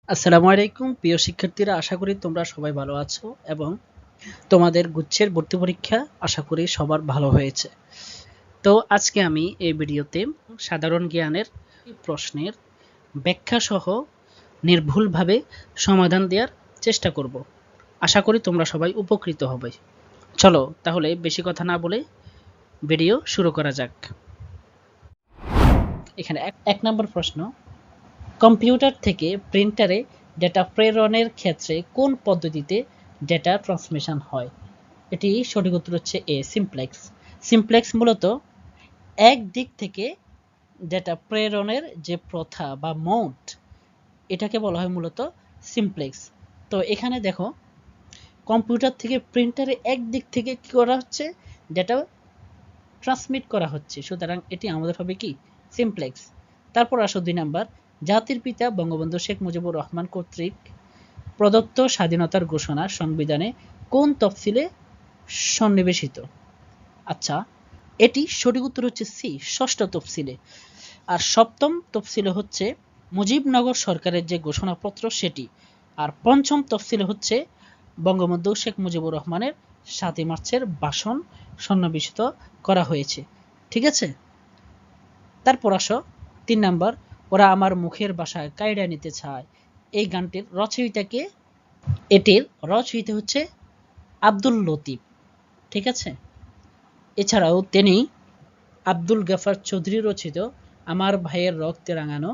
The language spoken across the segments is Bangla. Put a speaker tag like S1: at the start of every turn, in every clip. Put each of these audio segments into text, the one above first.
S1: আসসালামু আলাইকুম প্রিয় শিক্ষার্থীরা, আশা করি তোমরা সবাই ভালো আছো এবং তোমাদের গুচ্ছের ভর্তি পরীক্ষা আশা করি সবার ভালো হয়েছে। তো আজকে আমি এই ভিডিওতে সাধারণ জ্ঞানের প্রশ্নের ব্যাখ্যা সহ নির্ভুলভাবে সমাধান দেওয়ার চেষ্টা করব। আশা করি তোমরা সবাই উপকৃত হবে। চলো তাহলে বেশি কথা না বলে ভিডিও শুরু করা যাক। এখানে এক নম্বর প্রশ্ন, কম্পিউটার থেকে প্রিন্টারে ডেটা প্রেরণের ক্ষেত্রে কোন পদ্ধতিতে ডেটা ট্রান্সমিশন হয়? এটি সঠিক উত্তর হচ্ছে এ, সিমপ্লেক্স। সিমপ্লেক্স মূলত এক দিক থেকে ডেটা প্রেরণের যে প্রথা বা মোড, এটাকে বলা হয় মূলত সিমপ্লেক্স। তো এখানে দেখো, কম্পিউটার থেকে প্রিন্টারে এক দিক থেকে কি করা হচ্ছে, ডেটা ট্রান্সমিট করা হচ্ছে, সুতরাং এটি আমাদের হবে কি, সিমপ্লেক্স। তারপর আসো 2 নাম্বার, জাতির পিতা বঙ্গবন্ধু শেখ মুজিবুর রহমান কর্তৃক প্রদত্ত স্বাধীনতার ঘোষণা সংবিধানে কোন তফসিলে সন্নিবেশিত? আচ্ছা, এটি সঠিক উত্তর হচ্ছে সি, ষষ্ঠ তফসিলে। আর সপ্তম তফসিলে হচ্ছে মুজিবনগর সরকারের যে ঘোষণাপত্র সেটি। আর পঞ্চম তফসিলে হচ্ছে বঙ্গবন্ধু শেখ মুজিবুর রহমানের 7 মার্চের ভাষণ সন্নিবেশিত করা হয়েছে। ঠিক আছে, তারপর আসো 3 নাম্বার, ওরা আমার মুখের বাসায় কায়ডা নিতে চায়, এই গানটির রচয়িতা কে? এটির রচয়িতা হচ্ছে আব্দুল লতিফ। ঠিক আছে, এছাড়াও তিনি আব্দুল গাফার চৌধুরী রচিত আমার ভাইয়ের রক্তে রাঙানো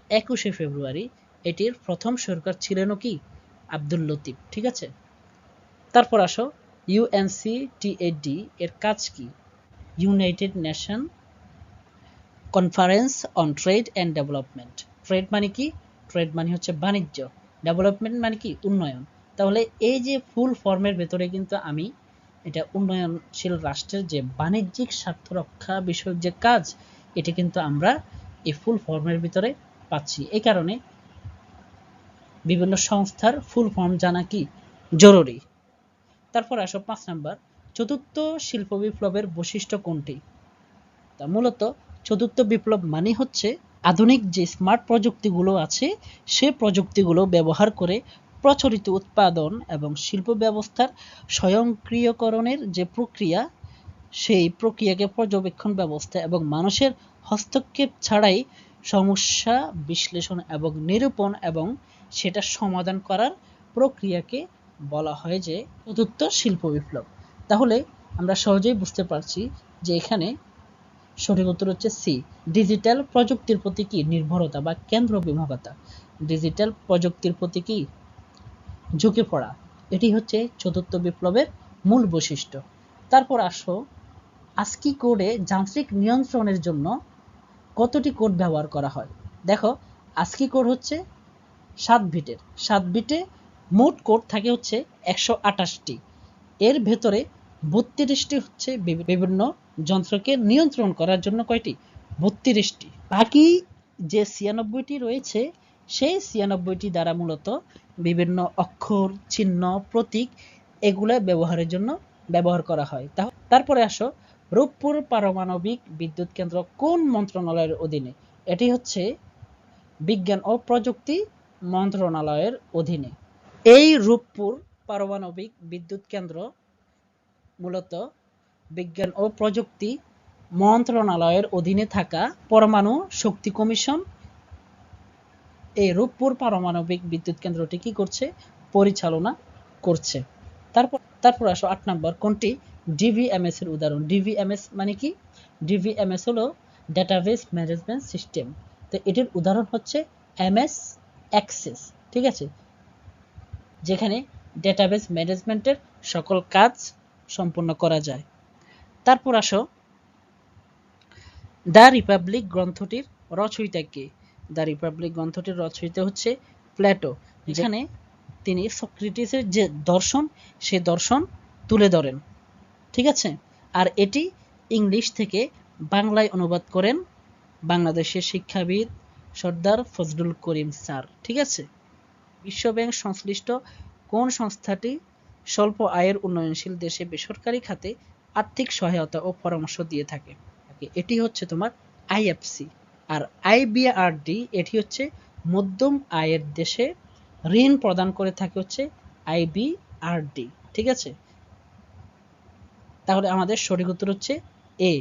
S1: 21শে ফেব্রুয়ারি, এটির প্রথম সুরকার ছিলেনও কি, আব্দুল লতিফ। ঠিক আছে, তারপর আসো ইউএনসিটিএডি এর কাজ কি? United nation conference on trade and development. Trade মানে কি? ট্রেড মানে হচ্ছে বাণিজ্য, ডেভেলপমেন্ট মানে কি, উন্নয়ন। তাহলে এই যে ফুল ফর্মের ভেতরে কিন্তু আমি এটা উন্নয়নশীল রাষ্ট্রের যে বাণিজ্যিক স্বার্থ রক্ষা বিষয়ক যে কাজ, এটি কিন্তু আমরা এই ফুল ফর্মের ভিতরে পাচ্ছি। এই কারণে বিভিন্ন সংস্থার ফুল ফর্ম জানা কি জরুরি। তারপর আসো 5 নাম্বার, চতুর্থ শিল্প বিপ্লবের বৈশিষ্ট্য কোনটি? তা মূলত চতুর্থ বিপ্লব মানে হচ্ছে আধুনিক যে স্মার্ট প্রযুক্তিগুলো আছে সে প্রযুক্তিগুলো ব্যবহার করে প্রচলিত উৎপাদন এবং শিল্প ব্যবস্থার স্বয়ংক্রিয়করণের যে প্রক্রিয়া, সেই প্রক্রিয়াকে পর্যবেক্ষণ ব্যবস্থা এবং মানুষের হস্তক্ষেপ ছাড়াই সমস্যা বিশ্লেষণ এবং নিরূপণ এবং সেটা সমাধান করার প্রক্রিয়াকে বলা হয় যে চতুর্থ শিল্প বিপ্লব। তাহলে আমরা সহজেই বুঝতে পারছি যে এখানে সঠিক উত্তর হচ্ছে সি, ডিজিটাল প্রযুক্তির প্রতি কি নির্ভরতা বা কেন্দ্র বিমুখতা, ডিজিটাল প্রযুক্তির প্রতি কি ঝুঁকে পড়া, এটি হচ্ছে চতুর্থ বিপ্লবের মূল বৈশিষ্ট্য। তারপর আসো, আস্কি কোডে যান্ত্রিক নিয়ন্ত্রণের জন্য কতটি কোড ব্যবহার করা হয়? দেখো, আস্কি কোড হচ্ছে 7 বিটের, 7 বিটে মোট কোড থাকে হচ্ছে 128টি। এর ভেতরে 32টি হচ্ছে বিভিন্ন যন্ত্রকে নিয়ন্ত্রণ করার জন্য কয়টি, 32টি। বাকি যে 96টি রয়েছে সেই 96টি দ্বারা মূলত বিভিন্ন অক্ষর, চিহ্ন, প্রতীক এগুলো ব্যবহারের জন্য ব্যবহার করা হয়। তারপরে আসো, রূপপুর পারমাণবিক বিদ্যুৎ কেন্দ্র কোন মন্ত্রণালয়ের অধীনে? এটি হচ্ছে বিজ্ঞান ও প্রযুক্তি মন্ত্রণালয়ের অধীনে। এই রূপপুর পারমাণবিক বিদ্যুৎ কেন্দ্র মূলত বিজ্ঞান ও প্রযুক্তি মন্ত্রণালয়ের অধীনে থাকা পরমাণু শক্তি কমিশন এই রূপপুর পারমাণবিক বিদ্যুৎ কেন্দ্রটি কি করছে, পরিচালনা করছে। তারপর আসো 8 নম্বর, কোনটি ডিভিএমএস এর উদাহরণ? ডিভিএমএস মানে কি? ডিভিএমএস হলো ডেটাবেস ম্যানেজমেন্ট সিস্টেম। তো এটির উদাহরণ হচ্ছে এমএস অ্যাক্সেস। ঠিক আছে, যেখানে ডেটাবেস ম্যানেজমেন্টের সকল কাজ সম্পন্ন করা যায়। তারপর আসো, দ্য রিপাবলিক গ্রন্থটির রচয়িতা কে? দ্য রিপাবলিক গ্রন্থটির রচয়িতা হচ্ছে প্লেটো, যেখানে তিনি সক্রেটিসের যে দর্শন সে দর্শন তুলে ধরেন। ঠিক আছে, আর এটি ইংলিশ থেকে বাংলায় অনুবাদ করেন বাংলাদেশের শিক্ষাবিদ সর্দার ফজলুল করিম স্যার। ঠিক আছে, বিশ্বব্যাংক সংশ্লিষ্ট কোন সংস্থাটি স্বল্প আয়ের উন্নয়নশীল দেশে বেসরকারি খাতে আর্থিক সহায়তা ও পরামর্শ দিয়ে থাকে? এটি হচ্ছে তোমার আইএফসি। আর আইবিআরডি এটি হচ্ছে মধ্যম আয়ের দেশে ঋণ প্রদান করে থাকে হচ্ছে IBRD। ঠিক আছে, তাহলে আমাদের সঠিক উত্তর হচ্ছে এ।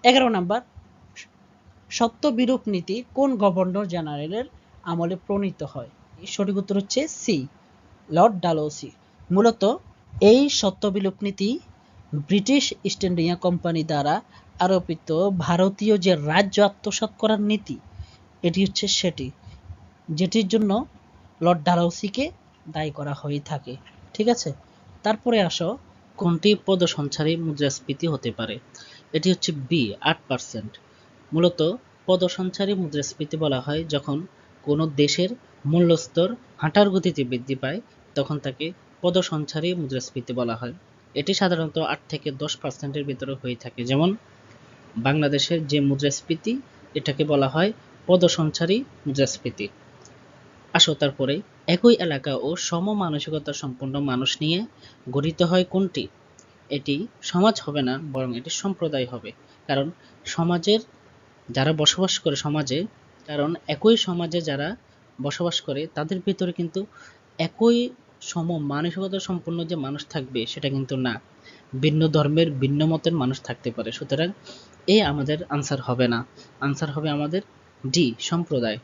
S1: 11 নাম্বার, সত্য বিরূপ নীতি কোন গভর্নর জেনারেলের আমলে প্রণীত হয়? সঠিক উত্তর হচ্ছে সি, লর্ড ডালহৌসি। মূলত এই সত্য বিলোপ নীতি ব্রিটিশ ইস্ট ইন্ডিয়া কোম্পানি দ্বারা আরোপিত ভারতীয় যে রাজ্য আত্মসাৎ করার নীতি, এটি হচ্ছে সেটি, যেটির জন্য লর্ড ডালহৌসিকে দায়ী করা হয়ে থাকে। ঠিক আছে, তারপরে আসো, কোনটি পদসঞ্চারী মুদ্রাস্ফীতি হতে পারে? এটি হচ্ছে বি, 8%। মূলত পদসঞ্চারী মুদ্রাস্ফীতি বলা হয় যখন কোনো দেশের মূল্যস্তর হাঁটার গতিতে বৃদ্ধি পায়, তখন তাকে পদসঞ্চারী মুদ্রাস্ফীতি বলা হয়। এটি সাধারণত 8 থেকে 10%-এর ভিতরে হয়ে থাকে। যেমন বাংলাদেশের যে মুদ্রাস্ফীতি, এটাকে বলা হয় পদসঞ্চারী মুদ্রাস্ফীতি। আসো তারপরে, একই এলাকা ও সম মানসিকতা সম্পন্ন মানুষ নিয়ে গঠিত হয় কোনটি? এটি সমাজ হবে না, বরং এটি সম্প্রদায় হবে। কারণ সমাজের যারা বসবাস করে সমাজে, কারণ একই সমাজে যারা বসবাস করে তাদের ভিতরে কিন্তু একই সম মানসিকতা সম্পন্ন যে মানুষ থাকবে সেটা কিন্তু না, ভিন্ন ধর্মের ভিন্ন মতের মানুষ থাকতে পারে। সুতরাং এ আমাদের আনসার হবে না, আনসার হবে আমাদের ডি, সম্প্রদায়।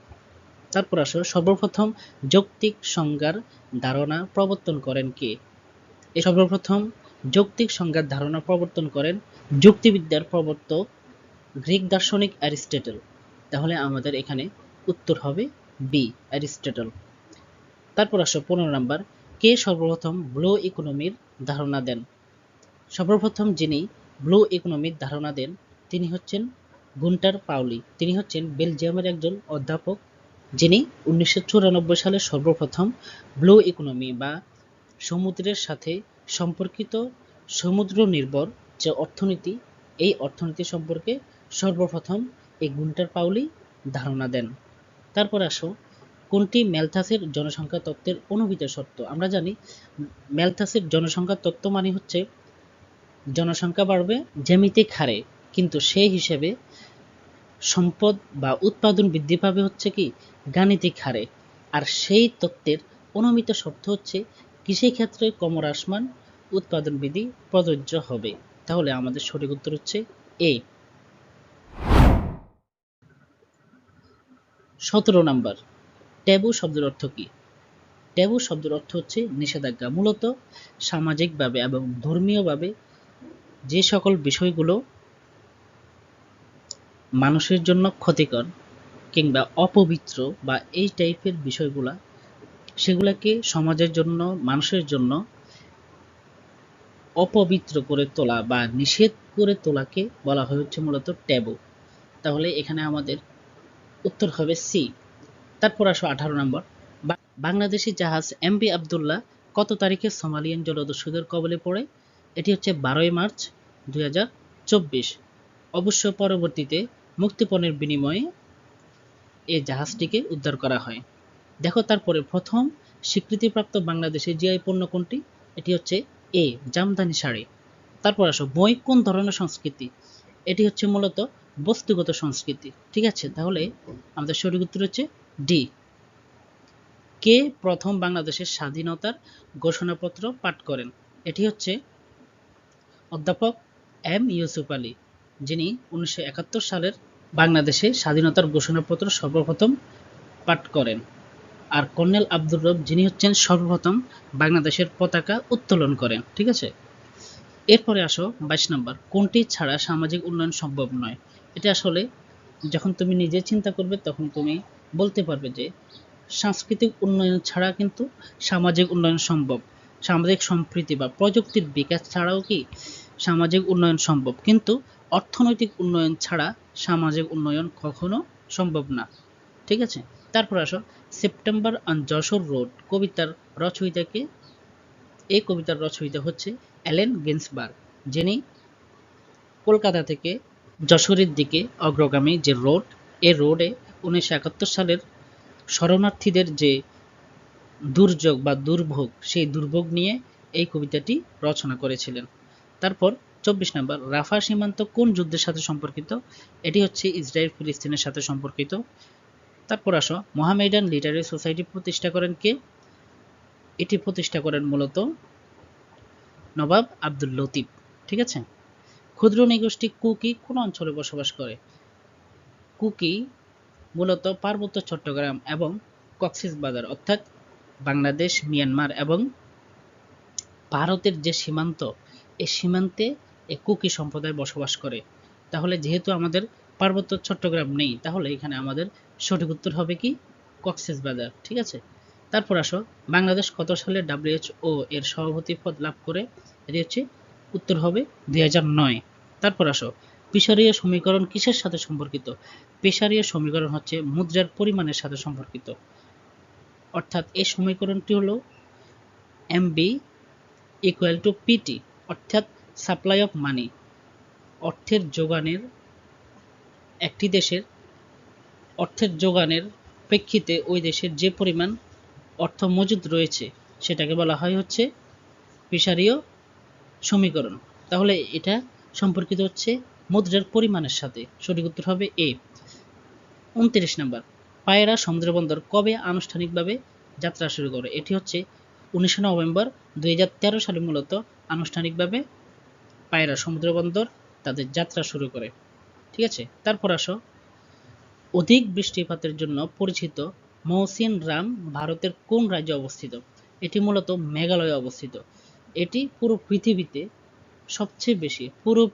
S1: তারপর আসো, সর্বপ্রথম যৌক্তিক সংজ্ঞার ধারণা প্রবর্তন করেন কে? এই সর্বপ্রথম যৌক্তিক সংজ্ঞার ধারণা প্রবর্তন করেন যুক্তিবিদ্যার প্রবর্তক গ্রিক দার্শনিক অ্যারিস্টটল। তাহলে আমাদের এখানে উত্তর হবে বি, অ্যারিস্টটল। তারপর আসো 15 নাম্বার, কে সর্বপ্রথম ব্লু ইকোনমির ধারণা দেন? সর্বপ্রথম যিনি ব্লু ইকোনমির ধারণা দেন তিনি হচ্ছেন গুন্টার পাউলি। তিনি হচ্ছেন বেলজিয়ামের একজন অধ্যাপক, যিনি 1994 সালে সর্বপ্রথম ব্লু ইকোনমি বা সমুদ্রের সাথে সম্পর্কিত সমুদ্র নির্ভর যে অর্থনীতি, এই অর্থনীতি সম্পর্কে সর্বপ্রথম এই গুন্টার পাউলি ধারণা দেন। তারপর আসো, কোনটি ম্যালথাসের জনসংখ্যা তত্ত্বের অনুমিত শর্ত? আমরা জানি ম্যালথাসের জনসংখ্যা তত্ত্ব মানে হচ্ছে জনসংখ্যা বাড়বে জ্যামিতিক হারে, কিন্তু সেই হিসেবে সম্পদ বা উৎপাদন বৃদ্ধি পাবে হচ্ছে কি গাণিতিক হারে। আর সেই তত্ত্বের অনুমিত শর্ত হচ্ছে কৃষিক্ষেত্রে ক্রমহ্রাসমান উৎপাদন বৃদ্ধি প্রযোজ্য হবে। তাহলে আমাদের সঠিক উত্তর হচ্ছে এ। 17 নাম্বার, ট্যাবু শব্দের অর্থ কি? ট্যাবু শব্দের অর্থ হচ্ছে নিষেধাজ্ঞা। মূলত সামাজিকভাবে এবং ধর্মীয়ভাবে যে সকল বিষয়গুলো মানুষের জন্য ক্ষতিকর কিংবা অপবিত্র বা এই টাইপের বিষয়গুলা, সেগুলাকে সমাজের জন্য মানুষের জন্য অপবিত্র করে তোলা বা নিষেধ করে তোলাকে বলা হয় হচ্ছে মূলত ট্যাবু। তাহলে এখানে আমাদের উত্তর হবে সি। তারপর আসো 18 নম্বর, বাংলাদেশি জাহাজ MV আবদুল্লাহ কত তারিখে সোমালিয়ান জলদস্যুদের কবলে পড়ে? এটি হচ্ছে 12 মার্চ 2024। অবশ্য পরবর্তীতে মুক্তিপণের বিনিময়ে এই জাহাজটিকে উদ্ধার করা হয়। দেখো তারপরে প্রথম স্বীকৃতিপ্রাপ্ত বাংলাদেশের জিআই পণ্য কোনটি? এটি হচ্ছে এ, জামদানি শাড়ি। তারপর আসো, বই কোন ধরনের সংস্কৃতি? এটি হচ্ছে মূলত বস্তুগত সংস্কৃতি। ঠিক আছে, তাহলে আমাদের সঠিক উত্তর হচ্ছে ডি। কে প্রথম বাংলাদেশের স্বাধীনতার ঘোষণাপত্র পাঠ করেন? এটি হচ্ছে অধ্যাপক এম ইউসুফ আলী, যিনি 1971 সালের বাংলাদেশে স্বাধীনতার ঘোষণাপত্র সর্বপ্রথম পাঠ করেন। আর কর্নেল আব্দুর রব, যিনি হচ্ছেন সর্বপ্রথম বাংলাদেশের পতাকা উত্তোলন করেন। ঠিক আছে, এরপরে আসো 22 নম্বর, কোনটি ছাড়া সামাজিক উন্নয়ন সম্ভব নয়? এটা আসলে যখন তুমি নিজে চিন্তা করবে তখন তুমি বলতে পারবে যে সাংস্কৃতিক উন্নয়ন ছাড়া কিন্তু সামাজিক উন্নয়ন সম্ভব। সামাজিক সম্প্রীতি বা প্রযুক্তির বিকাশ ছাড়াও কি সামাজিক উন্নয়ন সম্ভব, কিন্তু অর্থনৈতিক উন্নয়ন ছাড়া সামাজিক উন্নয়ন কখনো সম্ভব না। ঠিক আছে, তারপর আসো, সেপ্টেম্বর অন যশোর রোড কবিতার রচয়িতাকে? এই কবিতার রচয়িতা হচ্ছে অ্যালেন গিন্সবার্গ, যিনি কলকাতা থেকে যশোরের দিকে অগ্রগামী যে রোড, এই রোডে 1971 সালের শরণার্থীদের যে দুর্যোগ বা দুর্ভোগ, সেই দুর্ভোগ নিয়ে এই কবিতাটি রচনা করেছিলেন। তারপর 24 নম্বর, রাফা সীমান্ত কোন যুদ্ধের সাথে সম্পর্কিত? এটি হচ্ছে ইসরায়েল ফিলিস্তিনের সাথে সম্পর্কিত। তারপর আসো, মোহামেডান লিটারি সোসাইটি প্রতিষ্ঠা করেন কে? এটি প্রতিষ্ঠা করেন মূলত নবাব আব্দুল লতিফ। ঠিক আছে। ক্ষুদ্র নৃগোষ্ঠী কুকি কোন অঞ্চলে বসবাস করে? কুকি মূলত পার্বত্য চট্টগ্রাম এবং কক্সবাজার অর্থাৎ বাংলাদেশ, মিয়ানমার এবং ভারতের যে সীমান্ত, এই সীমান্তে এই কুকি সম্প্রদায় বসবাস করে। তাহলে যেহেতু আমাদের পার্বত্য চট্টগ্রাম নেই, তাহলে এখানে আমাদের সঠিক উত্তর হবে কি? কক্সবাজার। ঠিক আছে। তারপর আসো, বাংলাদেশ কত সালে WHO এর সভাপতি পদ লাভ করে? এটি হচ্ছে উত্তর হবে 2009। তারপর আসো, পিসারীয় সমীকরণ কিসের সাথে সম্পর্কিত? পিসারীয় সমীকরণ হচ্ছে মুদ্রার পরিমাণের সাথে সম্পর্কিত। অর্থাৎ এই সমীকরণটি হলো MB ইকুয়াল টু PT, অর্থাৎ সাপ্লাই অফ মানি, অর্থের যোগানের একটি দেশের অর্থের যোগানের প্রেক্ষিতে ওই দেশের যে পরিমাণ অর্থ মজুদ রয়েছে সেটাকে বলা হয় হচ্ছে পিসারীয় সমীকরণ। তাহলে এটা সম্পর্কিত হচ্ছে মুদ্রার পরিমাণের সাথে। সঠিক উত্তর হবে A। 29 নম্বর, পায়রা সমুদ্রবন্দর কবে আনুষ্ঠানিকভাবে যাত্রা শুরু করে? এটি হচ্ছে 19 নভেম্বর 2013 সালে মূলত আনুষ্ঠানিকভাবে পায়রা সমুদ্রবন্দর তাদের যাত্রা শুরু করে। ঠিক আছে। তারপর আসো, অধিক বৃষ্টিপাতের জন্য পরিচিত মৌসিন রাম ভারতের কোন রাজ্যে অবস্থিত? এটি মূলত মেঘালয়ে অবস্থিত। এটি পুরো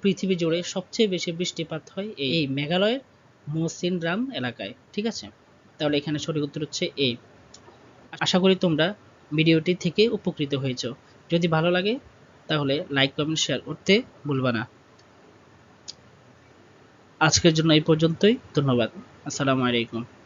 S1: পৃথিবী জুড়ে সবচেয়ে বেশি বৃষ্টিপাত হয় এই মেঘালয়ের মৌসিন রাম এলাকায়। ঠিক আছে। তাহলে এখানে সঠিক উত্তর হচ্ছে A। আশা করি তোমরা ভিডিওটি থেকে উপকৃত হয়েছো। যদি ভালো লাগে তাহলে লাইক, কমেন্ট, শেয়ার করতে ভুলবা না। আজকের জন্য এই পর্যন্তই। ধন্যবাদ। আসসালামু আলাইকুম।